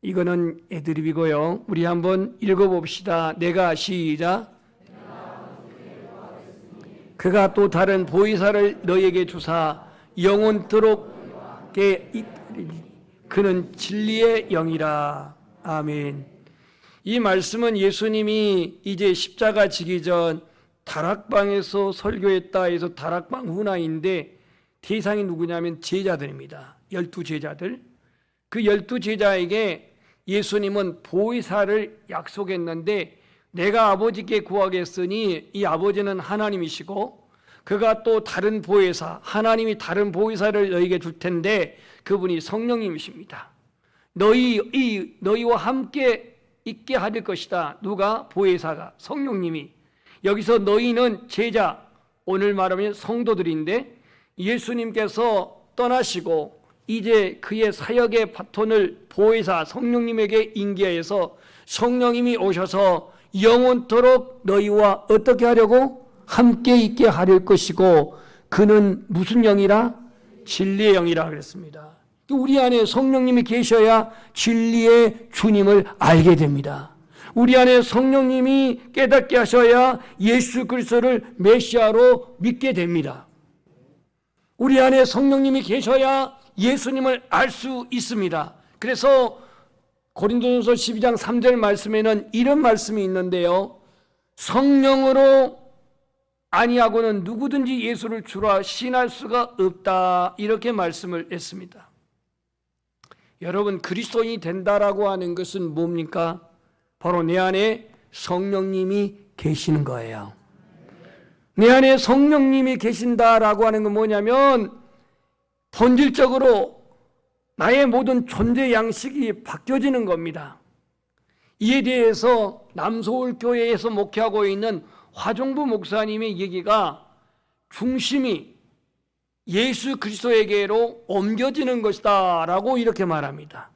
이거는 애드립이고요. 우리 한번 읽어봅시다. 내가 시작. 그가 또 다른 보혜사를 너에게 주사 영원토록 그는 진리의 영이라. 아멘. 이 말씀은 예수님이 이제 십자가 지기 전 다락방에서 설교했다 해서 다락방 훈화인데 대상이 누구냐면 제자들입니다. 12제자들. 그 12제자에게 예수님은 보혜사를 약속했는데 내가 아버지께 구하겠으니 이 아버지는 하나님이시고 그가 또 다른 보혜사, 하나님이 다른 보혜사를 너에게 줄 텐데 그분이 성령님이십니다. 너희와 함께 있게 하릴 것이다. 누가? 보혜사가, 성령님이. 여기서 너희는 제자, 오늘 말하면 성도들인데 예수님께서 떠나시고 이제 그의 사역의 바톤을 보혜사 성령님에게 인계해서 성령님이 오셔서 영원토록 너희와 어떻게 하려고? 함께 있게 하릴 것이고 그는 무슨 영이라? 진리의 영이라 그랬습니다. 우리 안에 성령님이 계셔야 진리의 주님을 알게 됩니다. 우리 안에 성령님이 깨닫게 하셔야 예수 그리스도를 메시아로 믿게 됩니다. 우리 안에 성령님이 계셔야 예수님을 알 수 있습니다. 그래서 고린도전서 12장 3절 말씀에는 이런 말씀이 있는데요. 성령으로 아니하고는 누구든지 예수를 주라 신할 수가 없다. 이렇게 말씀을 했습니다. 여러분, 그리스도인이 된다라고 하는 것은 뭡니까? 바로 내 안에 성령님이 계시는 거예요. 내 안에 성령님이 계신다라고 하는 건 뭐냐면 본질적으로 나의 모든 존재 양식이 바뀌어지는 겁니다. 이에 대해서 남서울교회에서 목회하고 있는 화종부 목사님의 얘기가 중심이 예수 그리스도에게로 옮겨지는 것이다 라고 이렇게 말합니다.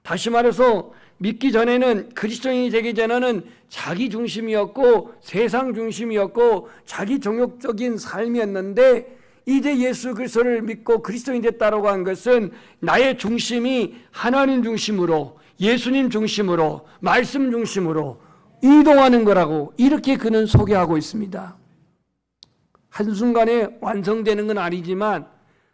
다시 말해서 믿기 전에는, 그리스도인이 되기 전에는 자기 중심이었고 세상 중심이었고 자기 정욕적인 삶이었는데 이제 예수 그리스도를 믿고 그리스도인 됐다라고 한 것은 나의 중심이 하나님 중심으로, 예수님 중심으로, 말씀 중심으로 이동하는 거라고 이렇게 그는 소개하고 있습니다. 한순간에 완성되는 건 아니지만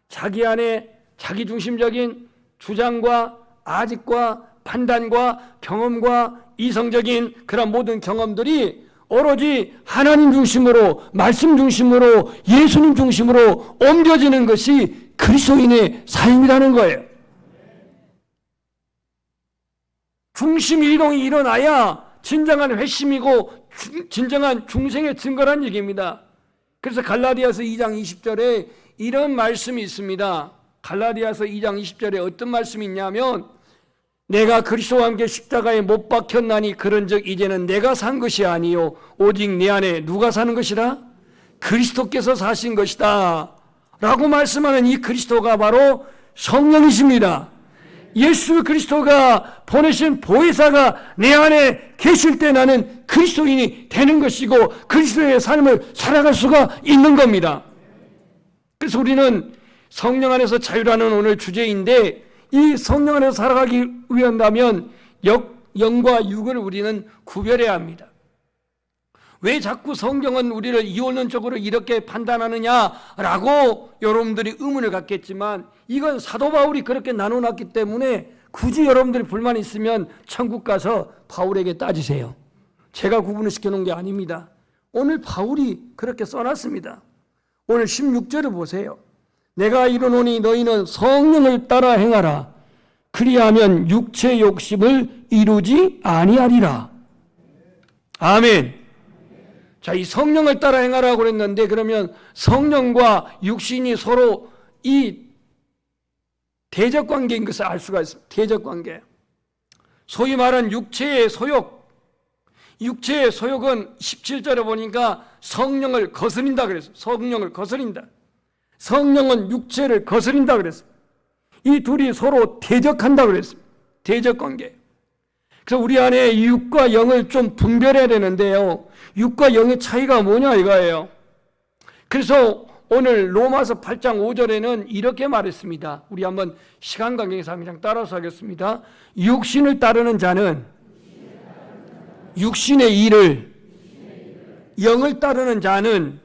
자기 안에 자기 중심적인 주장과 아직과 판단과 경험과 이성적인 그런 모든 경험들이 오로지 하나님 중심으로, 말씀 중심으로, 예수님 중심으로 옮겨지는 것이 그리스도인의 삶이라는 거예요. 중심 이동이 일어나야 진정한 회심이고 진정한 중생의 증거란 얘기입니다. 그래서 갈라디아서 2장 20절에 이런 말씀이 있습니다. 갈라디아서 2장 20절에 어떤 말씀이 있냐면 내가 그리스도와 함께 십자가에 못 박혔나니 그런즉 이제는 내가 산 것이 아니요 오직 내 안에 누가 사는 것이라? 그리스도께서 사신 것이다 라고 말씀하는 이 그리스도가 바로 성령이십니다. 예수 그리스도가 보내신 보혜사가 내 안에 계실 때 나는 그리스도인이 되는 것이고 그리스도의 삶을 살아갈 수가 있는 겁니다. 그래서 우리는 성령 안에서 자유라는 오늘 주제인데 이 성령 안에서 살아가기 위한다면 영과 육을 우리는 구별해야 합니다. 왜 자꾸 성경은 우리를 이원론적으로 이렇게 판단하느냐라고 여러분들이 의문을 갖겠지만 이건 사도 바울이 그렇게 나눠놨기 때문에 굳이 여러분들이 불만이 있으면 천국 가서 바울에게 따지세요. 제가 구분을 시켜놓은 게 아닙니다. 오늘 바울이 그렇게 써놨습니다. 오늘 16절을 보세요. 내가 이르노니 너희는 성령을 따라 행하라. 그리하면 육체 욕심을 이루지 아니하리라. 아멘. 자, 이 성령을 따라 행하라고 그랬는데 그러면 성령과 육신이 서로 이 대적관계인 것을 알 수가 있습니다. 대적관계. 소위 말하는 육체의 소욕. 육체의 소욕은 17절에 보니까 성령을 거스린다 그랬어요. 성령을 거스린다. 성령은 육체를 거스린다 그랬어요. 이 둘이 서로 대적한다 그랬어요. 대적관계. 그래서 우리 안에 육과 영을 좀 분별해야 되는데요. 육과 영의 차이가 뭐냐 이거예요. 그래서 오늘 로마서 8장 5절에는 이렇게 말했습니다. 우리 한번 시간 관계에서 그냥 따라서 하겠습니다. 육신을 따르는 자는 육신의 일을, 영을 따르는 자는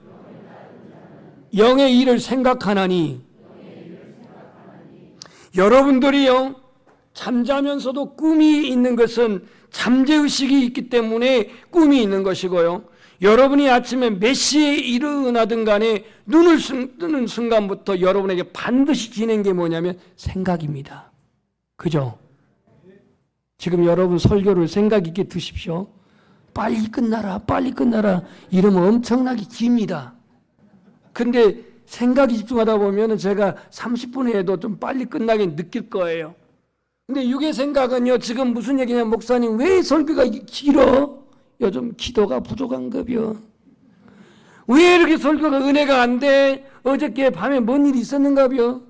영의 일을 생각하나니. 여러분들이요, 잠자면서도 꿈이 있는 것은 잠재의식이 있기 때문에 꿈이 있는 것이고요, 여러분이 아침에 몇 시에 일어나든 간에 눈을 뜨는 순간부터 여러분에게 반드시 지는 게 뭐냐면 생각입니다. 그죠? 지금 여러분 설교를 생각 있게 드십시오. 빨리 끝나라, 빨리 끝나라 이러면 엄청나게 깁니다. 근데 생각이 집중하다 보면 제가 30분 해도 좀 빨리 끝나게 느낄 거예요. 근데 육의 생각은요, 지금 무슨 얘기냐면, 목사님 왜 설교가 길어? 요즘 기도가 부족한가벼. 왜 이렇게 설교가 은혜가 안 돼? 어저께 밤에 뭔 일이 있었는가벼?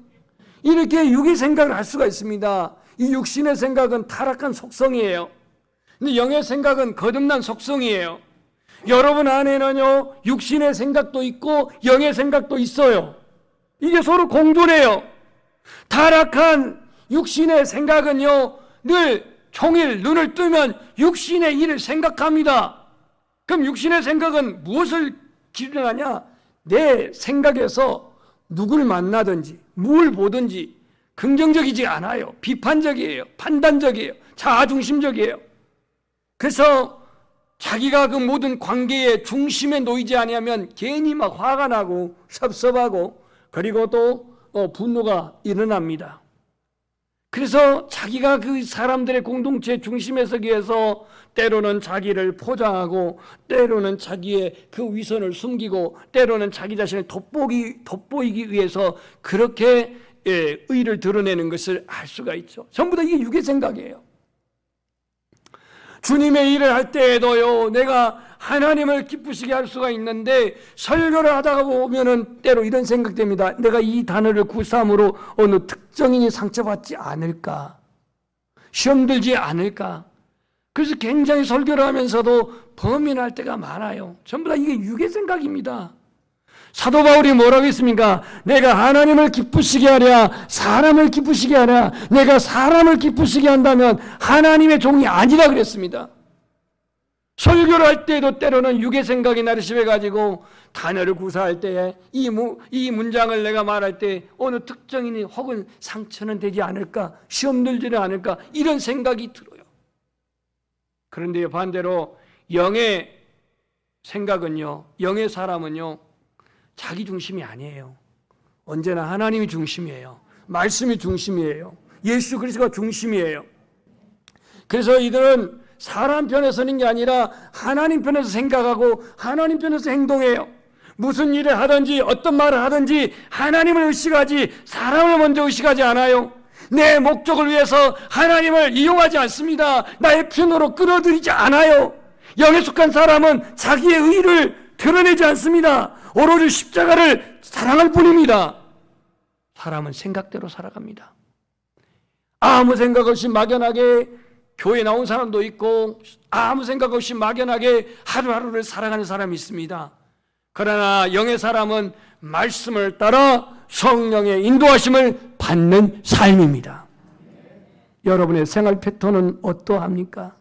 이렇게 육의 생각을 할 수가 있습니다. 이 육신의 생각은 타락한 속성이에요. 근데 영의 생각은 거듭난 속성이에요. 여러분 안에는요, 육신의 생각도 있고 영의 생각도 있어요. 이게 서로 공존해요. 타락한 육신의 생각은요, 늘 종일 눈을 뜨면 육신의 일을 생각합니다. 그럼 육신의 생각은 무엇을 기준하냐? 내 생각에서 누굴 만나든지 뭘 보든지 긍정적이지 않아요. 비판적이에요. 판단적이에요. 자아중심적이에요. 그래서 자기가 그 모든 관계의 중심에 놓이지 아니하면 괜히 막 화가 나고 섭섭하고, 그리고 또 분노가 일어납니다. 그래서 자기가 그 사람들의 공동체 중심에 서기 위해서 때로는 자기를 포장하고, 때로는 자기의 그 위선을 숨기고, 때로는 자기 자신을 돋보이기 위해서 그렇게 의의를 드러내는 것을 알 수가 있죠. 전부 다 이게 육의 생각이에요. 주님의 일을 할 때에도요, 내가 하나님을 기쁘시게 할 수가 있는데, 설교를 하다가 보면은 때로 이런 생각됩니다. 내가 이 단어를 구사함으로 어느 특정인이 상처받지 않을까, 시험 들지 않을까. 그래서 굉장히 설교를 하면서도 범인할 때가 많아요. 전부 다 이게 육의 생각입니다. 사도 바울이 뭐라고 했습니까? 내가 하나님을 기쁘시게 하랴, 사람을 기쁘시게 하랴. 내가 사람을 기쁘시게 한다면 하나님의 종이 아니라 그랬습니다. 설교를 할 때에도 때로는 육의 생각이 나를 심해가지고 단어를 구사할 때에 이 문장을 내가 말할 때 어느 특정인이 혹은 상처는 되지 않을까, 시험 들지는 않을까, 이런 생각이 들어요. 그런데 반대로 영의 생각은요, 영의 사람은요, 자기 중심이 아니에요. 언제나 하나님이 중심이에요. 말씀이 중심이에요. 예수 그리스도가 중심이에요. 그래서 이들은 사람 편에 서는 게 아니라 하나님 편에서 생각하고 하나님 편에서 행동해요. 무슨 일을 하든지 어떤 말을 하든지 하나님을 의식하지 사람을 먼저 의식하지 않아요. 내 목적을 위해서 하나님을 이용하지 않습니다. 나의 편으로 끌어들이지 않아요. 영에 속한 사람은 자기의 의를 드러내지 않습니다. 오로지 십자가를 사랑할 뿐입니다. 사람은 생각대로 살아갑니다. 아무 생각 없이 막연하게 교회 나온 사람도 있고, 아무 생각 없이 막연하게 하루하루를 살아가는 사람이 있습니다. 그러나 영의 사람은 말씀을 따라 성령의 인도하심을 받는 삶입니다. 여러분의 생활 패턴은 어떠합니까?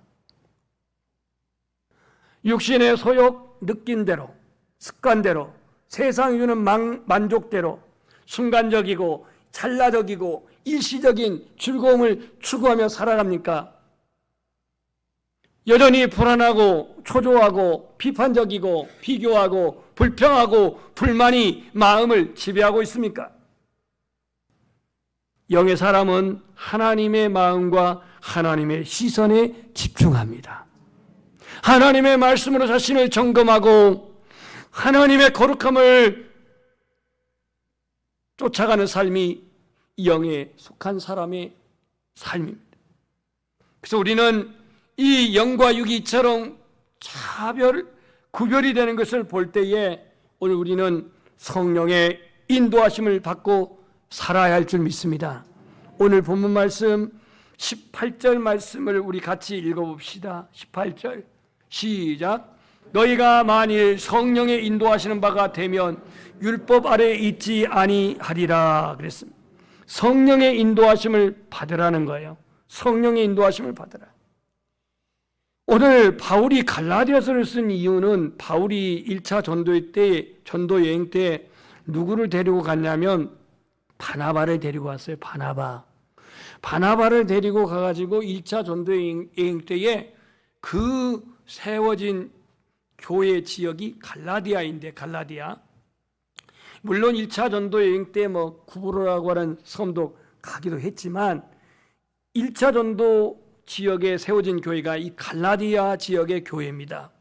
육신의 소욕 느낀 대로, 습관대로, 세상이 주는 만족대로 순간적이고 찰나적이고 일시적인 즐거움을 추구하며 살아갑니까? 여전히 불안하고 초조하고 비판적이고 비교하고 불평하고 불만이 마음을 지배하고 있습니까? 영의 사람은 하나님의 마음과 하나님의 시선에 집중합니다. 하나님의 말씀으로 자신을 점검하고 하나님의 거룩함을 쫓아가는 삶이 영에 속한 사람의 삶입니다. 그래서 우리는 이 영과 육이 이처럼 구별이 되는 것을 볼 때에 오늘 우리는 성령의 인도하심을 받고 살아야 할 줄 믿습니다. 오늘 본문 말씀 18절 말씀을 우리 같이 읽어봅시다. 18절 시작. 너희가 만일 성령의 인도하시는 바가 되면 율법 아래에 있지 아니하리라 그랬습니다. 성령의 인도하심을 받으라는 거예요. 성령의 인도하심을 받으라. 오늘 바울이 갈라디아서를 쓴 이유는 바울이 1차 전도 여행 때 누구를 데리고 갔냐면 바나바를 데리고 왔어요. 바나바를 데리고 가가지고 1차 전도 여행 때에 그 세워진 교회 지역이 갈라디아인데, 갈라디아. 물론 1차 전도 여행 때 구브로라고 하는 섬도 가기도 했지만 1차 전도 지역에 세워진 교회가 이 갈라디아 지역의 교회입니다.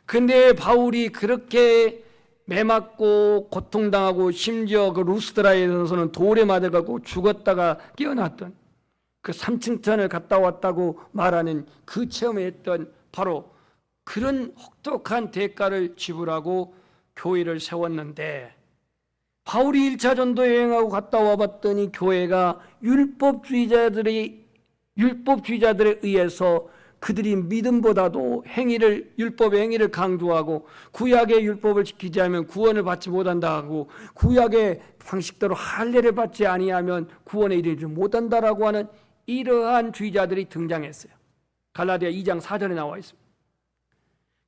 근데 바울이 그렇게 매맞고 고통당하고 심지어 그 루스드라에서는 돌에 맞아가고 죽었다가 깨어났던 그 3층 산을 갔다 왔다고 말하는 그 체험을 했던 바로 그런 혹독한 대가를 지불하고 교회를 세웠는데, 바울이 1차 전도 여행하고 갔다 와봤더니 교회가 율법주의자들에 의해서 그들이 믿음보다도 율법의 행위를 강조하고 구약의 율법을 지키지 않으면 구원을 받지 못한다고, 구약의 방식대로 할례를 받지 아니하면 구원에 이르지 못한다라고 하는 이러한 주의자들이 등장했어요. 갈라디아 2장 4절에 나와 있습니다.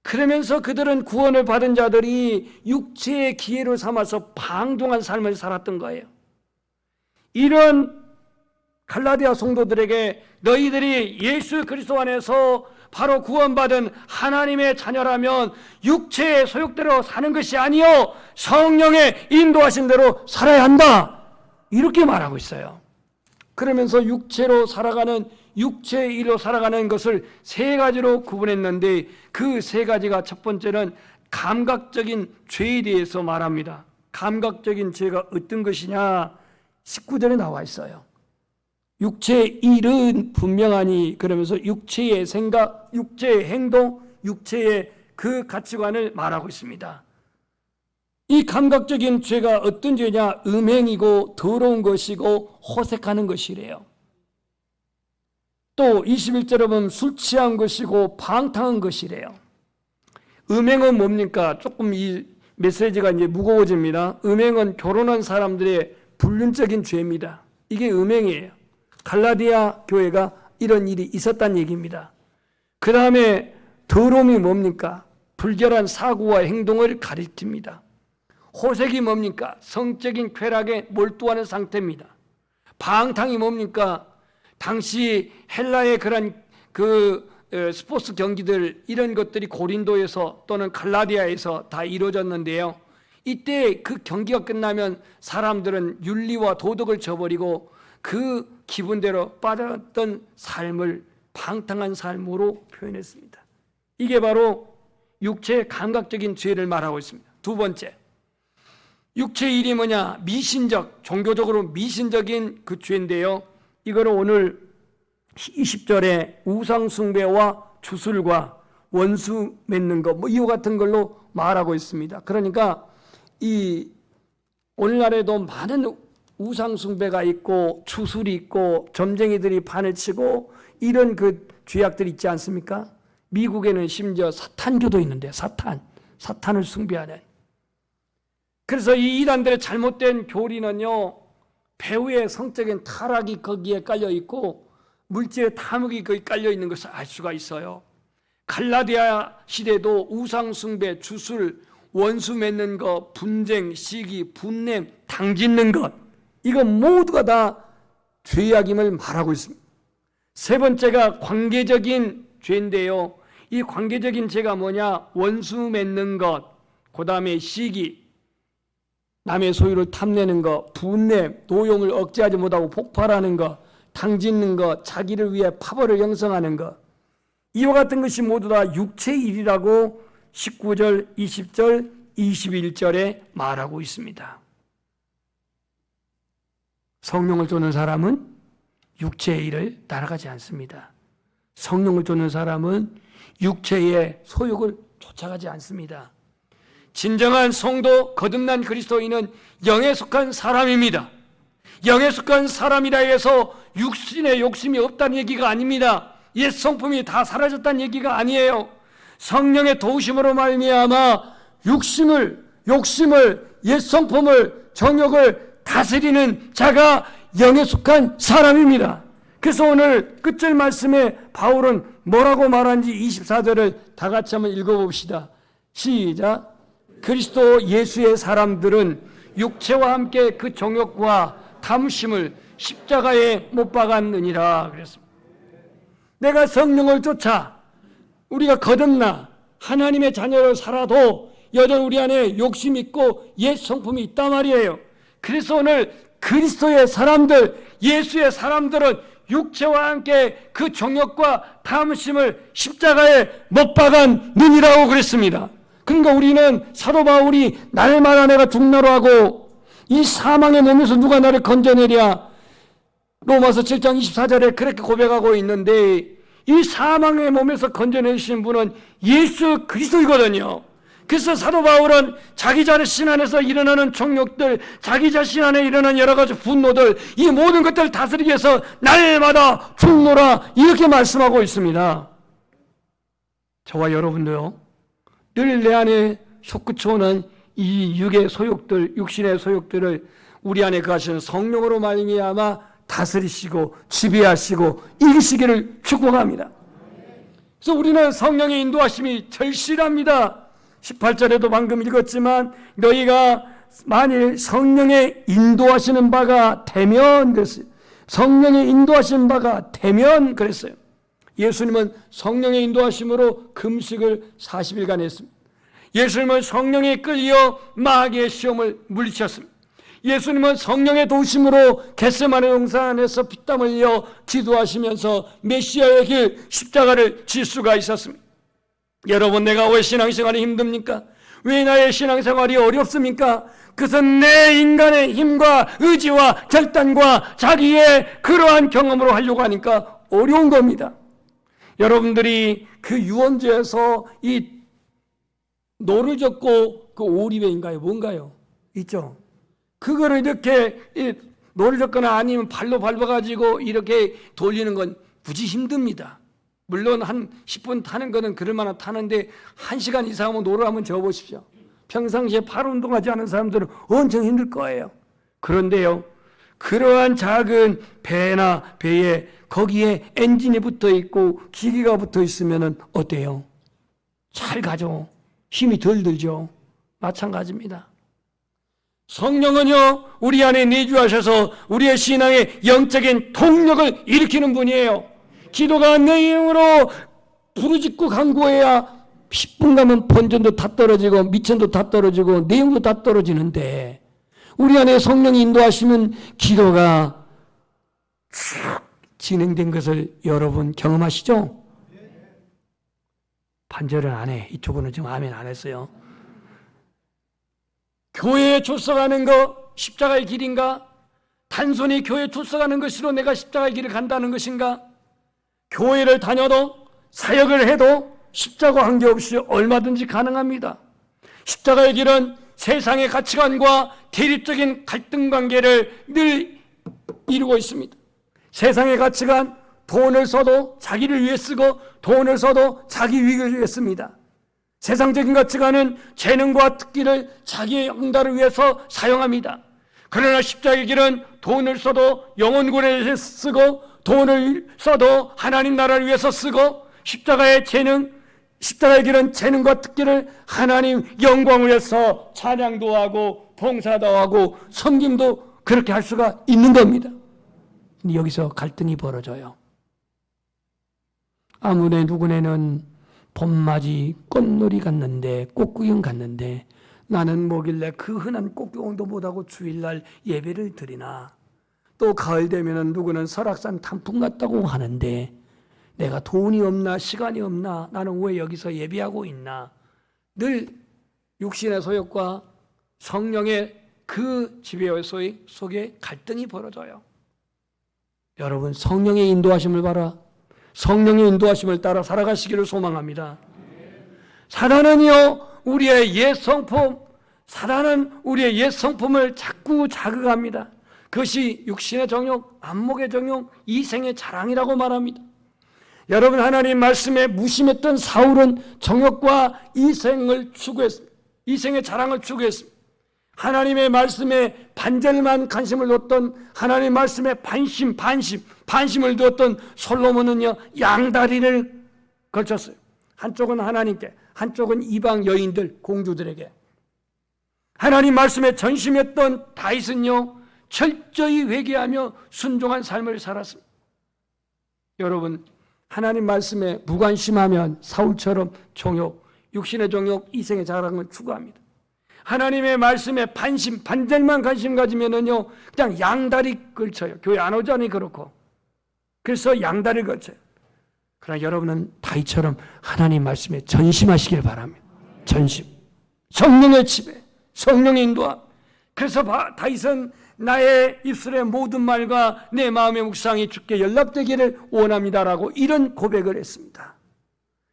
그러면서 그들은 구원을 받은 자들이 육체의 기회를 삼아서 방종한 삶을 살았던 거예요. 이런 갈라디아 성도들에게 너희들이 예수 그리스도 안에서 바로 구원받은 하나님의 자녀라면 육체의 소욕대로 사는 것이 아니요 성령의 인도하신 대로 살아야 한다, 이렇게 말하고 있어요. 그러면서 육체의 일로 살아가는 것을 세 가지로 구분했는데, 그 세 가지가 첫 번째는 감각적인 죄에 대해서 말합니다. 감각적인 죄가 어떤 것이냐, 19절에 나와 있어요. 육체의 일은 분명하니, 그러면서 육체의 생각, 육체의 행동, 육체의 그 가치관을 말하고 있습니다. 이 감각적인 죄가 어떤 죄냐? 음행이고 더러운 것이고 호색하는 것이래요. 또 21절에 보면 술 취한 것이고 방탕한 것이래요. 음행은 뭡니까? 조금 이 메시지가 이제 무거워집니다. 음행은 결혼한 사람들의 불륜적인 죄입니다. 이게 음행이에요. 갈라디아 교회가 이런 일이 있었다는 얘기입니다. 그 다음에 더러움이 뭡니까? 불결한 사고와 행동을 가리킵니다. 호색이 뭡니까? 성적인 쾌락에 몰두하는 상태입니다. 방탕이 뭡니까? 당시 헬라의 그런 스포츠 경기들, 이런 것들이 고린도에서 또는 갈라디아에서 다 이루어졌는데요. 이때 그 경기가 끝나면 사람들은 윤리와 도덕을 저버리고 그 기분대로 빠졌던 삶을 방탕한 삶으로 표현했습니다. 이게 바로 육체의 감각적인 죄를 말하고 있습니다. 두 번째, 육체의 일이 뭐냐? 미신적, 종교적으로 미신적인 그 죄인데요. 이거를 오늘 20절에 우상숭배와 주술과 원수 맺는 것, 이와 같은 걸로 말하고 있습니다. 그러니까 이 오늘날에도 많은 우상숭배가 있고 주술이 있고 점쟁이들이 판을 치고 이런 그 죄악들이 있지 않습니까? 미국에는 심지어 사탄교도 있는데 사탄을 숭배하는. 그래서 이 이단들의 잘못된 교리는요, 배후의 성적인 타락이 거기에 깔려 있고 물질의 탐욕이 거기 깔려 있는 것을 알 수가 있어요. 갈라디아 시대도 우상 숭배, 주술, 원수 맺는 것, 분쟁, 시기, 분냄, 당짓는 것, 이거 모두가 다 죄악임을 말하고 있습니다. 세 번째가 관계적인 죄인데요. 이 관계적인 죄가 뭐냐? 원수 맺는 것, 그 다음에 시기, 남의 소유를 탐내는 것, 분냄, 노용을 억제하지 못하고 폭발하는 것, 당짓는 것, 자기를 위해 파벌을 형성하는 것, 이와 같은 것이 모두 다 육체의 일이라고 19절, 20절, 21절에 말하고 있습니다. 성령을 쫓는 사람은 육체의 일을 따라가지 않습니다. 성령을 쫓는 사람은 육체의 소욕을 쫓아가지 않습니다. 진정한 성도, 거듭난 그리스도인은 영에 속한 사람입니다. 영에 속한 사람이라 해서 육신의 욕심이 없다는 얘기가 아닙니다. 옛 성품이 다 사라졌다는 얘기가 아니에요. 성령의 도우심으로 말미암아 욕심을, 옛 성품을, 정욕을 다스리는 자가 영에 속한 사람입니다. 그래서 오늘 끝절 말씀에 바울은 뭐라고 말하는지 24절을 다 같이 한번 읽어봅시다. 시작. 그리스도 예수의 사람들은 육체와 함께 그 정욕과 탐심을 십자가에 못 박았느니라 그랬습니다. 내가 성령을 쫓아 우리가 거듭나 하나님의 자녀로 살아도 여전히 우리 안에 욕심이 있고 옛 성품이 있단 말이에요. 그래서 오늘 그리스도의 사람들, 예수의 사람들은 육체와 함께 그 정욕과 탐심을 십자가에 못 박았느니라고 그랬습니다. 그러니까 우리는 사도 바울이 날마다 내가 죽나로 하고 이 사망의 몸에서 누가 나를 건져내랴, 로마서 7장 24절에 그렇게 고백하고 있는데, 이 사망의 몸에서 건져내신 분은 예수 그리스도이거든요. 그래서 사도 바울은 자기 자신 안에서 일어나는 정욕들, 자기 자신 안에 일어나는 여러 가지 분노들, 이 모든 것들을 다스리기 위해서 날마다 죽노라 이렇게 말씀하고 있습니다. 저와 여러분도요, 늘 내 안에 솟구쳐오는 이 육의 소욕들, 육신의 소욕들을 우리 안에 거하시는 성령으로 말미암아 다스리시고 지배하시고 이기시기를 축복합니다. 그래서 우리는 성령의 인도하심이 절실합니다. 18절에도 방금 읽었지만 너희가 만일 성령의 인도하시는 바가 되면 그랬어요. 성령의 인도하시는 바가 되면 그랬어요. 예수님은 성령의 인도하심으로 금식을 40일간 했습니다. 예수님은 성령에 끌려 마귀의 시험을 물리쳤습니다. 예수님은 성령의 도우심으로 겟세마네 동산에서 피땀 흘려 기도하시면서 메시아의 길 십자가를 질 수가 있었습니다. 여러분, 내가 왜 신앙생활이 힘듭니까? 왜 나의 신앙생활이 어렵습니까? 그것은 내 인간의 힘과 의지와 결단과 자기의 그러한 경험으로 하려고 하니까 어려운 겁니다. 여러분들이 그 유원지에서 이 노를 젓고 그 오리배인가요? 뭔가요? 있죠? 그거를 이렇게 노를 젓거나 아니면 발로 밟아가지고 이렇게 돌리는 건 무지 힘듭니다. 물론 한 10분 타는 거는 그럴만한 타는데 1시간 이상하면 노를 한번 저어보십시오. 평상시에 팔 운동하지 않은 사람들은 엄청 힘들 거예요. 그런데요, 그러한 작은 배나 배에 거기에 엔진이 붙어 있고 기계가 붙어 있으면 어때요? 잘 가죠. 힘이 덜 들죠. 마찬가지입니다. 성령은요, 우리 안에 내주하셔서 우리의 신앙의 영적인 통력을 일으키는 분이에요. 기도가 내 영으로 부르짖고 간구해야 10분 가면 본전도 다 떨어지고 미천도 다 떨어지고 내용도 다 떨어지는데, 우리 안에 성령이 인도하시면 기도가 쭉 진행된 것을 여러분 경험하시죠? 반절은 안 해. 이쪽은 지금 아멘 안 했어요. 교회에 출석하는 거 십자가의 길인가? 단순히 교회에 출석하는 것으로 내가 십자가의 길을 간다는 것인가? 교회를 다녀도 사역을 해도 십자가 관계없이 얼마든지 가능합니다. 십자가의 길은 세상의 가치관과 대립적인 갈등 관계를 늘 이루고 있습니다. 세상의 가치관, 돈을 써도 자기를 위해 쓰고 돈을 써도 자기 이익을 위해 씁니다. 세상적인 가치관은 재능과 특기를 자기의 영달을 위해서 사용합니다. 그러나 십자가의 길은 돈을 써도 영혼구원을 위해서 쓰고 돈을 써도 하나님 나라를 위해서 쓰고, 십자가의 길은 재능과 특기를 하나님 영광을 위해서 찬양도 하고 봉사도 하고 섬김도 그렇게 할 수가 있는 겁니다. 근데 여기서 갈등이 벌어져요. 아무네 누구네는 봄맞이 꽃놀이 갔는데, 꽃구경 갔는데 나는 뭐길래 그 흔한 꽃구경도 못하고 주일날 예배를 드리나. 또 가을 되면은 누구는 설악산 단풍 갔다고 하는데 내가 돈이 없나 시간이 없나, 나는 왜 여기서 예배하고 있나. 늘 육신의 소욕과 성령의 그 지배 속에 갈등이 벌어져요. 여러분, 성령의 인도하심을 바라 성령의 인도하심을 따라 살아가시기를 소망합니다. 사단은요, 우리의 옛 성품, 사단은 우리의 옛 성품을 자꾸 자극합니다. 그것이 육신의 정욕, 안목의 정욕, 이생의 자랑이라고 말합니다. 여러분, 하나님 말씀에 무심했던 사울은 정욕과 이생을 추구했습니다. 이생의 자랑을 추구했습니다. 하나님의 말씀에 반절만 관심을 뒀던, 하나님의 말씀에 반심을 두었던 솔로몬은요, 양다리를 걸쳤어요. 한쪽은 하나님께, 한쪽은 이방 여인들, 공주들에게. 하나님 말씀에 전심했던 다윗은요, 철저히 회개하며 순종한 삶을 살았습니다. 여러분, 하나님 말씀에 무관심하면 사울처럼 종욕, 육신의 종욕, 이생의 자랑을 추구합니다. 하나님의 말씀에 반절만 관심 가지면은요, 그냥 양다리 걸쳐요. 교회 안 오자니 그렇고. 그래서 양다리를 걸쳐요. 그러나 여러분은 다윗처럼 하나님 말씀에 전심하시길 바랍니다. 전심. 성령의 지배, 성령의 인도함. 그래서 다윗은 나의 입술의 모든 말과 내 마음의 묵상이 주께 연락되기를 원합니다라고 이런 고백을 했습니다.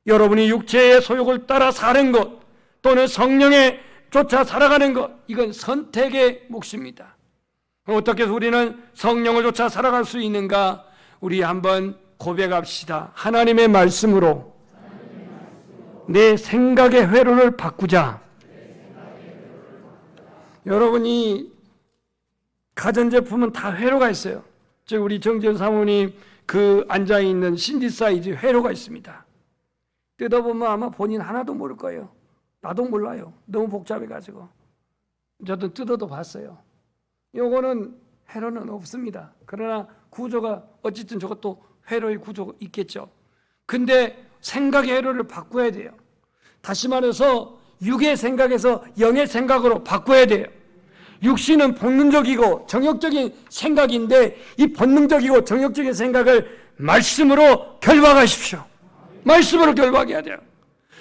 여러분이 육체의 소욕을 따라 사는 것, 또는 성령에 쫓아 살아가는 것, 이건 선택의 몫입니다. 어떻게 해서 우리는 성령을 쫓아 살아갈 수 있는가? 우리 한번 고백합시다. 하나님의 말씀으로 내 생각의 회로를 바꾸자. 여러분이 가전제품은 다 회로가 있어요. 즉 우리 정지현 사모님 그 앉아있는 신디사이즈 회로가 있습니다. 뜯어보면 아마 본인 하나도 모를 거예요. 나도 몰라요. 너무 복잡해가지고. 저도 뜯어도 봤어요. 요거는 회로는 없습니다. 그러나 구조가 어쨌든 저것도 회로의 구조가 있겠죠. 근데 생각의 회로를 바꿔야 돼요. 다시 말해서 육의 생각에서 영의 생각으로 바꿔야 돼요. 육신은 본능적이고 정욕적인 생각인데 이 본능적이고 정욕적인 생각을 말씀으로 결박하십시오. 말씀으로 결박해야 돼요.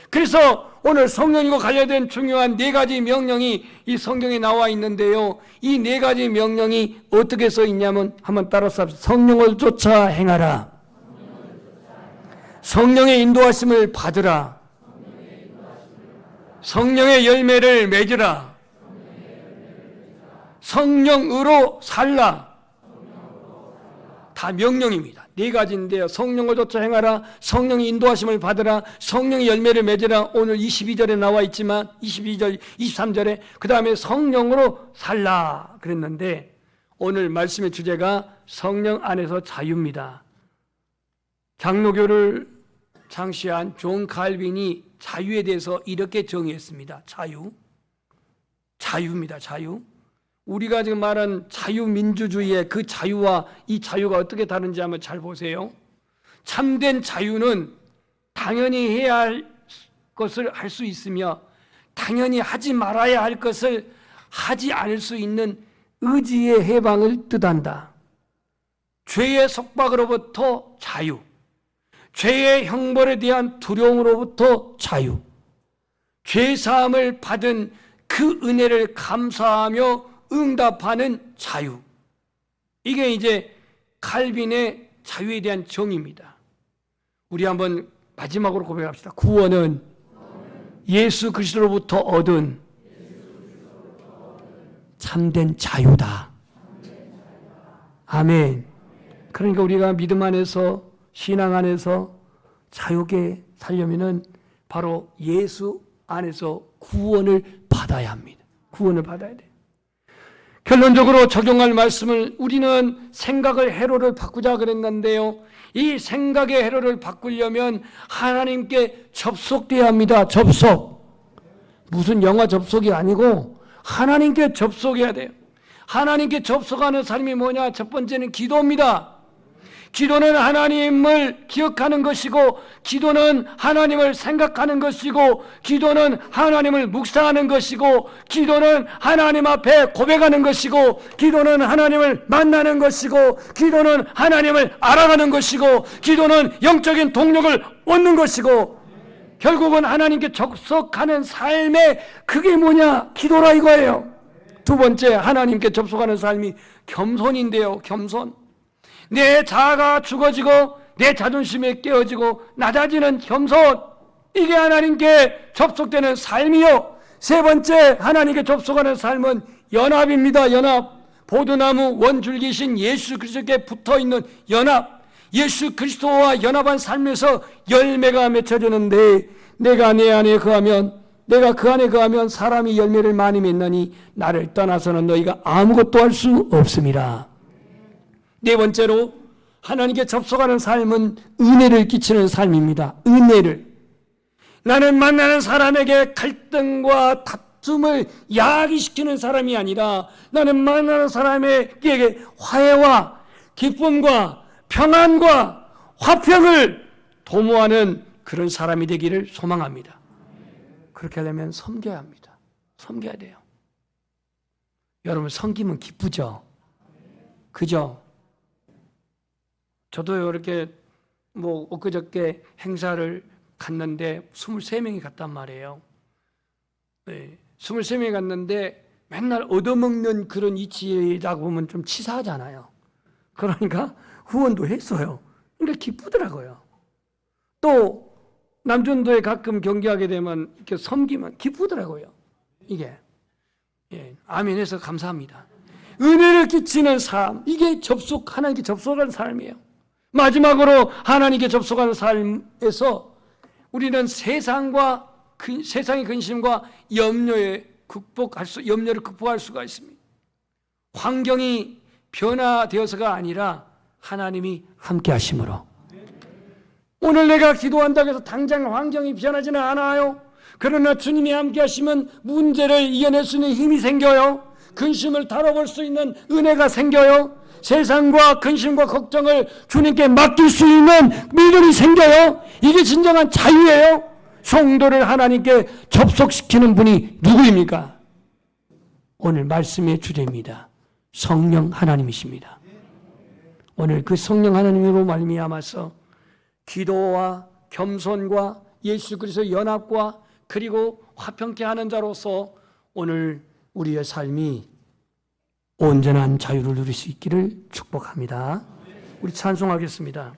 그래서 오늘 성령과 관련된 중요한 4가지 명령이 이 성경에 나와 있는데요. 이 4가지 명령이 어떻게 써 있냐면 한번 따라서 합시다. 성령을 쫓아 행하라. 성령의 인도하심을 받으라. 성령의 열매를 맺으라. 성령으로 살라. 다 명령입니다. 4가지인데요. 성령을 쫓아 행하라, 성령의 인도하심을 받으라, 성령의 열매를 맺으라. 오늘 22절에 나와 있지만 22절, 23절에 그 다음에 성령으로 살라 그랬는데 오늘 말씀의 주제가 성령 안에서 자유입니다. 장로교를 창시한 존 칼빈이 자유에 대해서 이렇게 정의했습니다. 자유입니다. 자유. 우리가 지금 말한 자유민주주의의 그 자유와 이 자유가 어떻게 다른지 한번 잘 보세요. 참된 자유는 당연히 해야 할 것을 할 수 있으며 당연히 하지 말아야 할 것을 하지 않을 수 있는 의지의 해방을 뜻한다. 죄의 속박으로부터 자유, 죄의 형벌에 대한 두려움으로부터 자유, 죄사함을 받은 그 은혜를 감사하며 응답하는 자유. 이게 이제 칼빈의 자유에 대한 정의입니다. 우리 한번 마지막으로 고백합시다. 구원은 예수 그리스도로부터 얻은 참된 자유다. 아멘. 그러니까 우리가 믿음 안에서 신앙 안에서 자유하게 살려면은 바로 예수 안에서 구원을 받아야 합니다. 구원을 받아야 돼요. 결론적으로 적용할 말씀을 우리는 생각의 회로를 바꾸자 그랬는데요. 이 생각의 회로를 바꾸려면 하나님께 접속돼야 합니다. 접속. 무슨 영화 접속이 아니고 하나님께 접속해야 돼요. 하나님께 접속하는 삶이 뭐냐? 첫 번째는 기도입니다. 기도는 하나님을 기억하는 것이고, 기도는 하나님을 생각하는 것이고, 기도는 하나님을 묵상하는 것이고, 기도는 하나님 앞에 고백하는 것이고, 기도는 하나님을 만나는 것이고, 기도는 하나님을 알아가는 것이고, 기도는 영적인 동력을 얻는 것이고, 결국은 하나님께 접속하는 삶의 그게 뭐냐? 기도라 이거예요. 두 번째, 하나님께 접속하는 삶이 겸손인데요. 겸손. 내 자아가 죽어지고 내 자존심이 깨어지고 낮아지는 겸손, 이게 하나님께 접속되는 삶이요. 세 번째, 하나님께 접속하는 삶은 연합입니다. 연합. 보드나무 원줄기신 예수 그리스도께 붙어있는 연합. 예수 그리스도와 연합한 삶에서 열매가 맺혀지는데 내가 내 안에 거하면 내가 그 안에 거하면 사람이 열매를 많이 맺나니 나를 떠나서는 너희가 아무것도 할 수 없습니다. 네 번째로 하나님께 접속하는 삶은 은혜를 끼치는 삶입니다. 은혜를. 나는 만나는 사람에게 갈등과 다툼을 야기시키는 사람이 아니라 나는 만나는 사람에게 화해와 기쁨과 평안과 화평을 도모하는 그런 사람이 되기를 소망합니다. 그렇게 하려면 섬겨야 합니다. 섬겨야 돼요. 여러분, 섬기면 기쁘죠? 그죠? 저도 이렇게 엊그저께 행사를 갔는데 23명이 갔단 말이에요. 네, 23명이 갔는데 맨날 얻어먹는 그런 이치다 보면 좀 치사하잖아요. 그러니까 후원도 했어요. 그러니까 기쁘더라고요. 또 남전도에 가끔 경기하게 되면 이렇게 섬기면 기쁘더라고요. 이게 아멘해서 감사합니다. 은혜를 끼치는 삶, 이게 하나님께 접속한 삶이에요. 마지막으로 하나님께 접속하는 삶에서 우리는 세상의 근심과 염려를 극복할 수가 있습니다. 환경이 변화되어서가 아니라 하나님이 함께 하심으로. 오늘 내가 기도한다고 해서 당장 환경이 변하지는 않아요. 그러나 주님이 함께 하시면 문제를 이겨낼 수 있는 힘이 생겨요. 근심을 다뤄볼 수 있는 은혜가 생겨요. 세상과 근심과 걱정을 주님께 맡길 수 있는 믿음이 생겨요. 이게 진정한 자유예요. 성도를 하나님께 접속시키는 분이 누구입니까? 오늘 말씀의 주제입니다. 성령 하나님이십니다. 오늘 그 성령 하나님으로 말미암아서 기도와 겸손과 예수 그리스도의 연합과 그리고 화평케 하는 자로서 오늘 우리의 삶이 온전한 자유를 누릴 수 있기를 축복합니다. 우리 찬송하겠습니다.